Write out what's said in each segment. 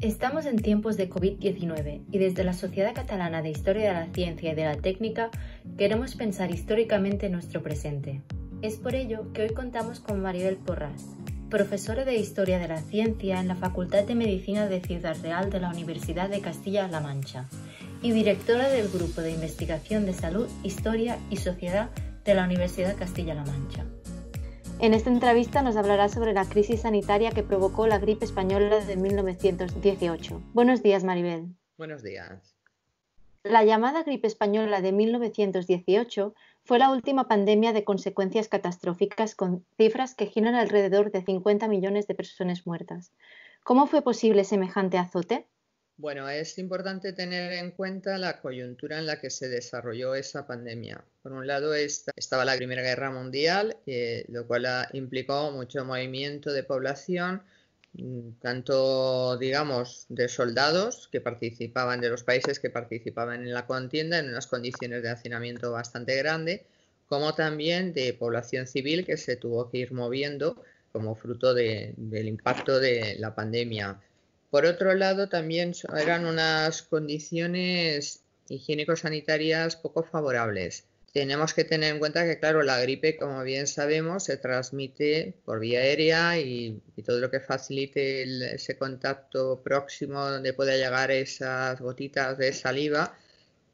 Estamos en tiempos de COVID-19 y desde la Sociedad Catalana de Historia de la Ciencia y de la Técnica queremos pensar históricamente en nuestro presente. Es por ello que hoy contamos con Maribel Porras, profesora de Historia de la Ciencia en la Facultad de Medicina de Ciudad Real de la Universidad de Castilla-La Mancha y directora del Grupo de Investigación de Salud, Historia y Sociedad de la Universidad Castilla-La Mancha. En esta entrevista nos hablará sobre la crisis sanitaria que provocó la gripe española de 1918. Buenos días, Maribel. Buenos días. La llamada gripe española de 1918 fue la última pandemia de consecuencias catastróficas con cifras que giran alrededor de 50 millones de personas muertas. ¿Cómo fue posible semejante azote? Bueno, es importante tener en cuenta la coyuntura en la que se desarrolló esa pandemia. Por un lado estaba la Primera Guerra Mundial, lo cual implicó mucho movimiento de población, tanto, digamos, de soldados que participaban, de los países que participaban en la contienda en unas condiciones de hacinamiento bastante grande, como también de población civil que se tuvo que ir moviendo como fruto del impacto de la pandemia. Por otro lado, también eran unas condiciones higiénico-sanitarias poco favorables. Tenemos que tener en cuenta que, claro, la gripe, como bien sabemos, se transmite por vía aérea y todo lo que facilite ese contacto próximo donde pueda llegar esas gotitas de saliva,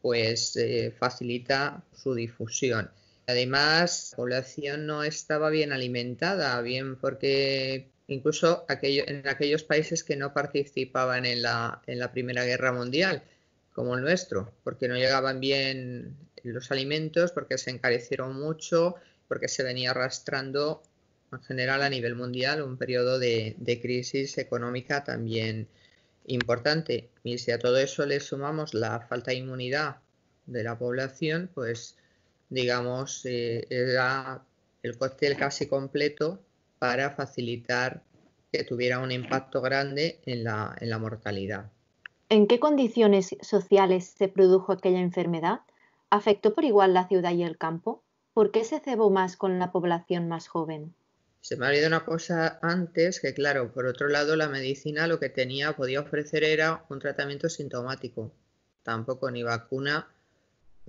pues facilita su difusión. Además, la población no estaba bien alimentada, bien porque incluso en aquellos países que no participaban en la Primera Guerra Mundial, como el nuestro, porque no llegaban bien los alimentos, porque se encarecieron mucho, porque se venía arrastrando en general a nivel mundial un periodo de crisis económica también importante. Y si a todo eso le sumamos la falta de inmunidad de la población, pues digamos, era el cóctel casi completo para facilitar que tuviera un impacto grande en la mortalidad. ¿En qué condiciones sociales se produjo aquella enfermedad? ¿Afectó por igual la ciudad y el campo? ¿Por qué se cebó más con la población más joven? Se me ha olvidado una cosa antes, que claro, por otro lado la medicina lo que podía ofrecer era un tratamiento sintomático, tampoco ni vacuna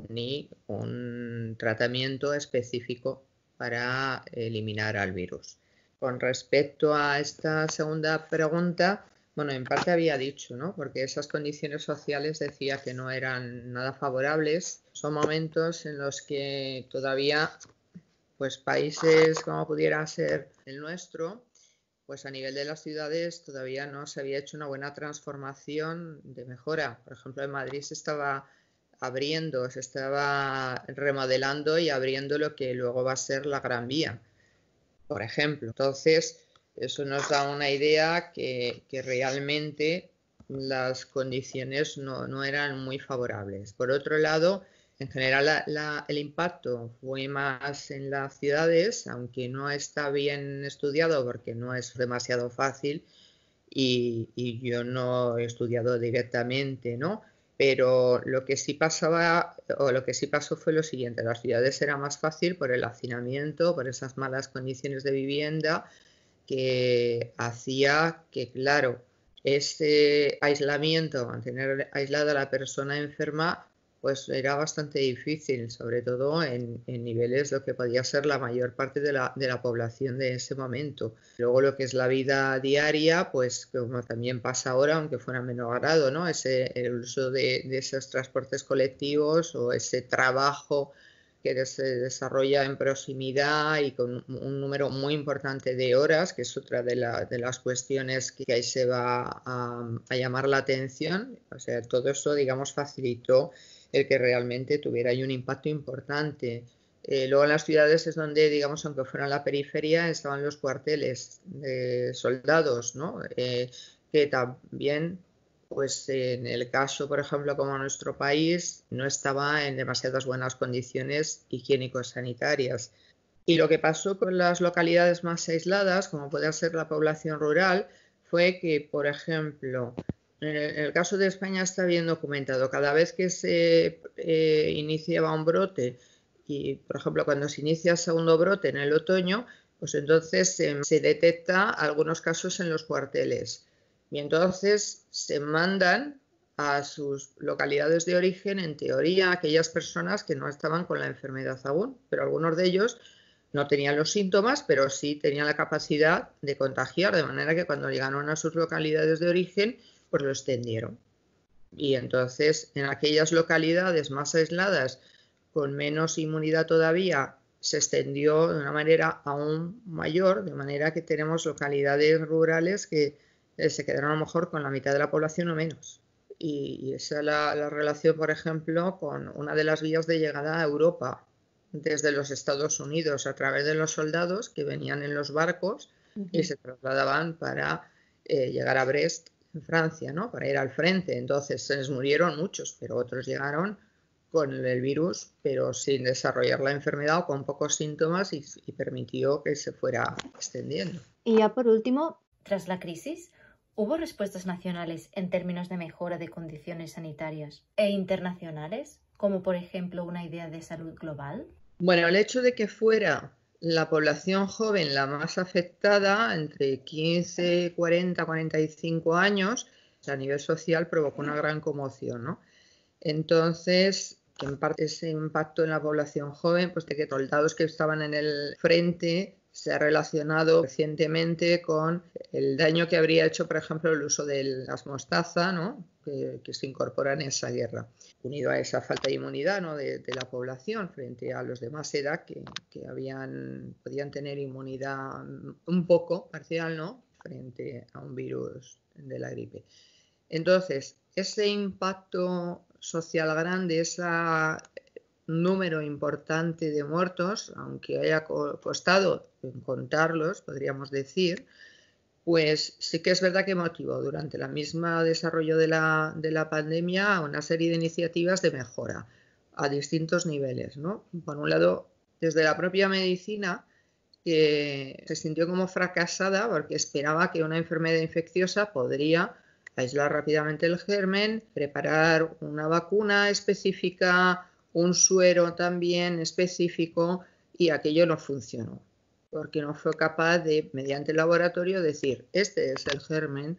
ni un tratamiento específico para eliminar al virus. Con respecto a esta segunda pregunta, bueno, en parte había dicho, ¿no? Porque esas condiciones sociales decía que no eran nada favorables. Son momentos en los que todavía, pues países como pudiera ser el nuestro, pues a nivel de las ciudades todavía no se había hecho una buena transformación de mejora. Por ejemplo, en Madrid se estaba remodelando y abriendo lo que luego va a ser la Gran Vía, por ejemplo. Entonces, eso nos da una idea que realmente las condiciones no eran muy favorables. Por otro lado, en general el impacto fue más en las ciudades, aunque no está bien estudiado porque no es demasiado fácil y yo no he estudiado directamente, ¿no? Pero lo que sí pasaba, o lo que sí pasó fue lo siguiente: las ciudades era más fácil por el hacinamiento, por esas malas condiciones de vivienda, que hacía que, claro, ese aislamiento, mantener aislada a la persona enferma, pues era bastante difícil, sobre todo en niveles lo que podía ser la mayor parte de la población de ese momento. Luego lo que es la vida diaria, pues como también pasa ahora, aunque fuera en menor grado, ¿no? El uso de esos transportes colectivos o ese trabajo que se desarrolla en proximidad y con un número muy importante de horas, que es otra de las cuestiones que ahí se va a llamar la atención. O sea, todo eso, digamos, facilitó el que realmente tuviera ahí un impacto importante. Luego en las ciudades es donde, digamos, aunque fuera en la periferia, estaban los cuarteles de soldados, ¿no? Que también, pues en el caso, por ejemplo, como nuestro país, no estaba en demasiadas buenas condiciones higiénico-sanitarias. Y lo que pasó con las localidades más aisladas, como puede ser la población rural, fue que, por ejemplo, en el caso de España está bien documentado. Cada vez que se iniciaba un brote y, por ejemplo, cuando se inicia el segundo brote en el otoño, pues entonces se detecta algunos casos en los cuarteles. Y entonces se mandan a sus localidades de origen, en teoría, aquellas personas que no estaban con la enfermedad aún, pero algunos de ellos no tenían los síntomas, pero sí tenían la capacidad de contagiar, de manera que cuando llegaron a sus localidades de origen, pues lo extendieron. Y entonces, en aquellas localidades más aisladas, con menos inmunidad todavía, se extendió de una manera aún mayor, de manera que tenemos localidades rurales que se quedaron a lo mejor con la mitad de la población o menos. Y esa es la relación, por ejemplo, con una de las vías de llegada a Europa desde los Estados Unidos, a través de los soldados que venían en los barcos y se trasladaban para llegar a Brest, en Francia, ¿no? Para ir al frente. Entonces se les murieron muchos, pero otros llegaron con el virus, pero sin desarrollar la enfermedad o con pocos síntomas y permitió que se fuera extendiendo. Y ya por último, tras la crisis, ¿hubo respuestas nacionales en términos de mejora de condiciones sanitarias e internacionales, como por ejemplo una idea de salud global? Bueno, el hecho de que fuera la población joven la más afectada, entre 15, 40, 45 años, a nivel social provocó una gran conmoción, ¿no? Entonces, en parte ese impacto en la población joven, pues de que soldados que estaban en el frente se ha relacionado recientemente con el daño que habría hecho, por ejemplo, el uso de las mostaza, ¿no? que se incorpora en esa guerra, unido a esa falta de inmunidad, ¿no? de la población frente a los de más edad que podían tener inmunidad un poco parcial, ¿no? Frente a un virus de la gripe. Entonces, ese impacto social grande, ese número importante de muertos, aunque haya costado contarlos, podríamos decir, pues sí que es verdad que motivó durante el mismo desarrollo de la pandemia una serie de iniciativas de mejora a distintos niveles, ¿no? Por un lado, desde la propia medicina, que se sintió como fracasada porque esperaba que una enfermedad infecciosa podría aislar rápidamente el germen, preparar una vacuna específica, un suero también específico, y aquello no funcionó, porque no fue capaz de, mediante el laboratorio, decir, este es el germen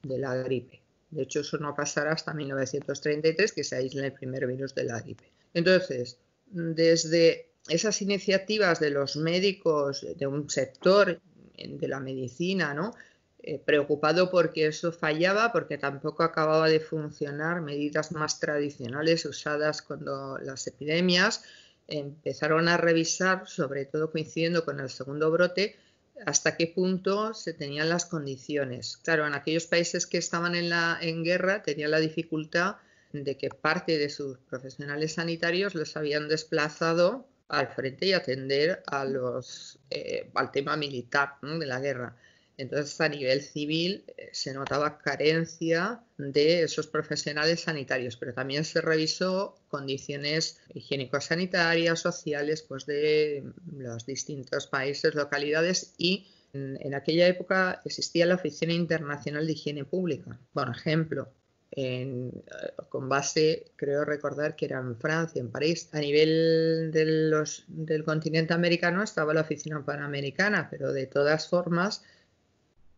de la gripe. De hecho, eso no pasará hasta 1933, que se aísla el primer virus de la gripe. Entonces, desde esas iniciativas de los médicos, de un sector de la medicina, ¿no? Preocupado porque eso fallaba, porque tampoco acababa de funcionar medidas más tradicionales usadas cuando las epidemias, empezaron a revisar, sobre todo coincidiendo con el segundo brote, hasta qué punto se tenían las condiciones. Claro, en aquellos países que estaban en guerra tenían la dificultad de que parte de sus profesionales sanitarios los habían desplazado al frente y atender al tema militar, ¿no? de la guerra. Entonces, a nivel civil se notaba carencia de esos profesionales sanitarios, pero también se revisó condiciones higiénico-sanitarias, sociales, pues de los distintos países, localidades, y en aquella época existía la Oficina Internacional de Higiene Pública, por ejemplo. Con base, creo recordar que era en Francia, en París. A nivel del continente americano estaba la Oficina Panamericana, pero de todas formas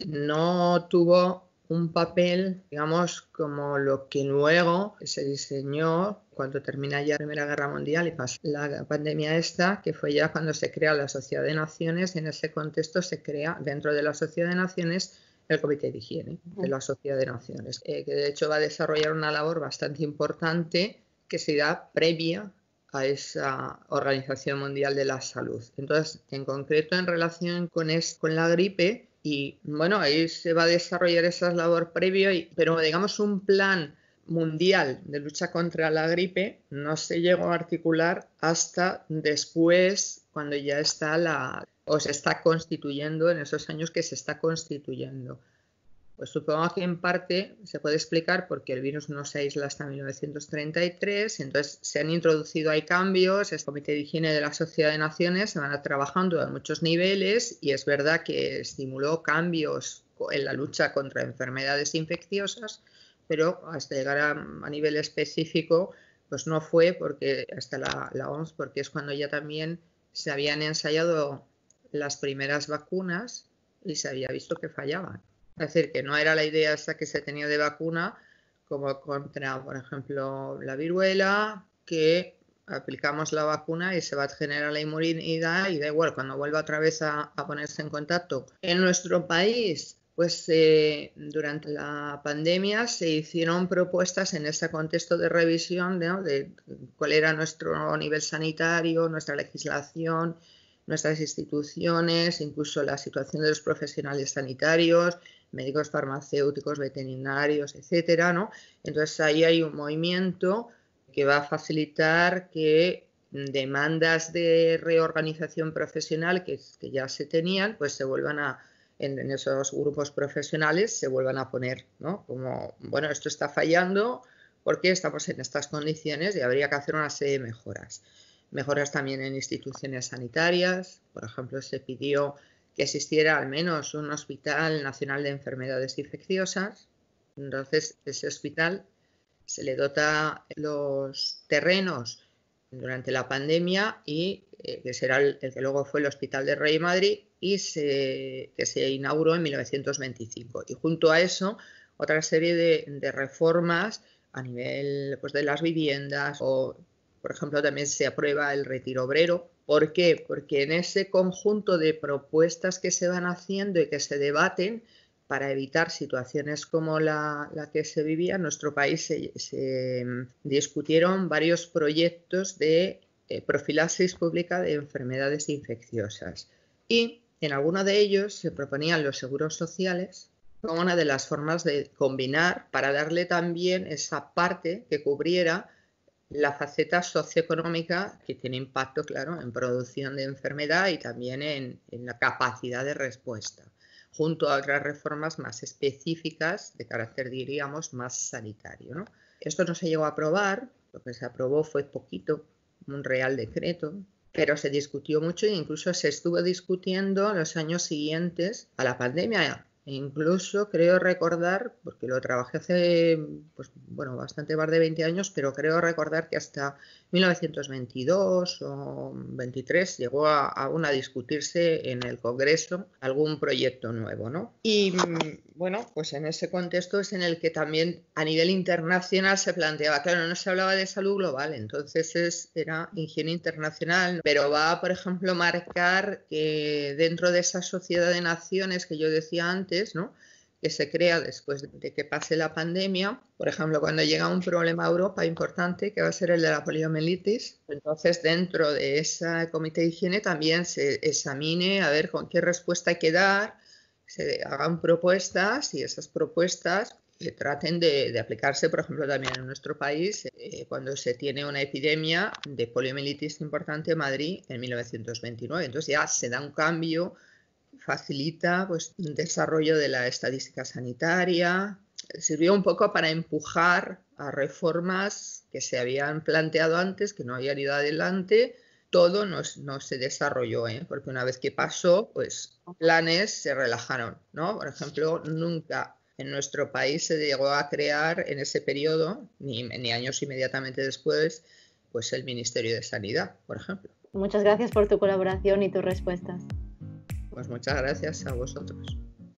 no tuvo un papel, digamos, como lo que luego se diseñó cuando termina ya la Primera Guerra Mundial y pasa la pandemia esta, que fue ya cuando se crea la Sociedad de Naciones, y en ese contexto se crea dentro de la Sociedad de Naciones el Comité de Higiene de la Sociedad de Naciones, que de hecho va a desarrollar una labor bastante importante que se da previa a esa Organización Mundial de la Salud. Entonces, en concreto, en relación con la gripe, y bueno, ahí se va a desarrollar esa labor previa, pero digamos un plan mundial de lucha contra la gripe no se llegó a articular hasta después, cuando ya está o se está constituyendo, en esos años que se está constituyendo. Pues supongo que en parte se puede explicar porque el virus no se aísla hasta 1933, entonces se han introducido ahí cambios, el Comité de Higiene de la Sociedad de Naciones se van a trabajando a muchos niveles y es verdad que estimuló cambios en la lucha contra enfermedades infecciosas, pero hasta llegar a nivel específico pues no fue porque hasta la OMS, porque es cuando ya también se habían ensayado las primeras vacunas y se había visto que fallaban. Es decir, que no era la idea esa que se tenía de vacuna como contra, por ejemplo, la viruela, que aplicamos la vacuna y se va a generar la inmunidad y da igual, cuando vuelva otra vez a ponerse en contacto. En nuestro país, pues durante la pandemia se hicieron propuestas en ese contexto de revisión, ¿no?, de cuál era nuestro nivel sanitario, nuestra legislación, nuestras instituciones, incluso la situación de los profesionales sanitarios, médicos, farmacéuticos, veterinarios, etcétera, ¿no? Entonces ahí hay un movimiento que va a facilitar que demandas de reorganización profesional que ya se tenían, pues se vuelvan en esos grupos profesionales se vuelvan a poner, ¿no? Como, bueno, esto está fallando porque estamos en estas condiciones y habría que hacer una serie de mejoras. Mejoras también en instituciones sanitarias, por ejemplo, se pidió que existiera al menos un Hospital Nacional de Enfermedades Infecciosas. Entonces, ese hospital se le dota los terrenos durante la pandemia y que será el que luego fue el Hospital de Rey Madrid y que se inauguró en 1925. Y junto a eso, otra serie de reformas a nivel, pues, de las viviendas o, por ejemplo, también se aprueba el retiro obrero. ¿Por qué? Porque en ese conjunto de propuestas que se van haciendo y que se debaten para evitar situaciones como la que se vivía en nuestro país, se discutieron varios proyectos de profilaxis pública de enfermedades infecciosas. Y en alguno de ellos se proponían los seguros sociales como una de las formas de combinar para darle también esa parte que cubriera la faceta socioeconómica que tiene impacto, claro, en producción de enfermedad y también en la capacidad de respuesta, junto a otras reformas más específicas de carácter, diríamos, más sanitario, ¿no? Esto no se llegó a aprobar, lo que se aprobó fue poquito, un real decreto, pero se discutió mucho e incluso se estuvo discutiendo en los años siguientes a la pandemia. Incluso creo recordar, porque lo trabajé hace, pues, bueno, bastante más de 20 años, pero creo recordar que hasta 1922 o 23 llegó aún a discutirse en el Congreso algún proyecto nuevo, ¿no? Y bueno, pues en ese contexto es en el que también a nivel internacional se planteaba, claro, no se hablaba de salud global, entonces era higiene internacional, pero va, por ejemplo, marcar que dentro de esa sociedad de naciones que yo decía antes, ¿no?, que se crea después de que pase la pandemia, por ejemplo, cuando llega un problema a Europa importante, que va a ser el de la poliomielitis, entonces dentro de ese comité de higiene también se examine a ver con qué respuesta hay que dar, se hagan propuestas y esas propuestas traten de aplicarse, por ejemplo, también en nuestro país, cuando se tiene una epidemia de poliomielitis importante en Madrid en 1929. Entonces ya se da un cambio, facilita, pues, un desarrollo de la estadística sanitaria, sirvió un poco para empujar a reformas que se habían planteado antes, que no habían ido adelante. Todo no se desarrolló, porque una vez que pasó, pues planes se relajaron, ¿no? Por ejemplo, nunca en nuestro país se llegó a crear en ese periodo, ni años inmediatamente después, pues el Ministerio de Sanidad, por ejemplo. Muchas gracias por tu colaboración y tus respuestas. Pues muchas gracias a vosotros.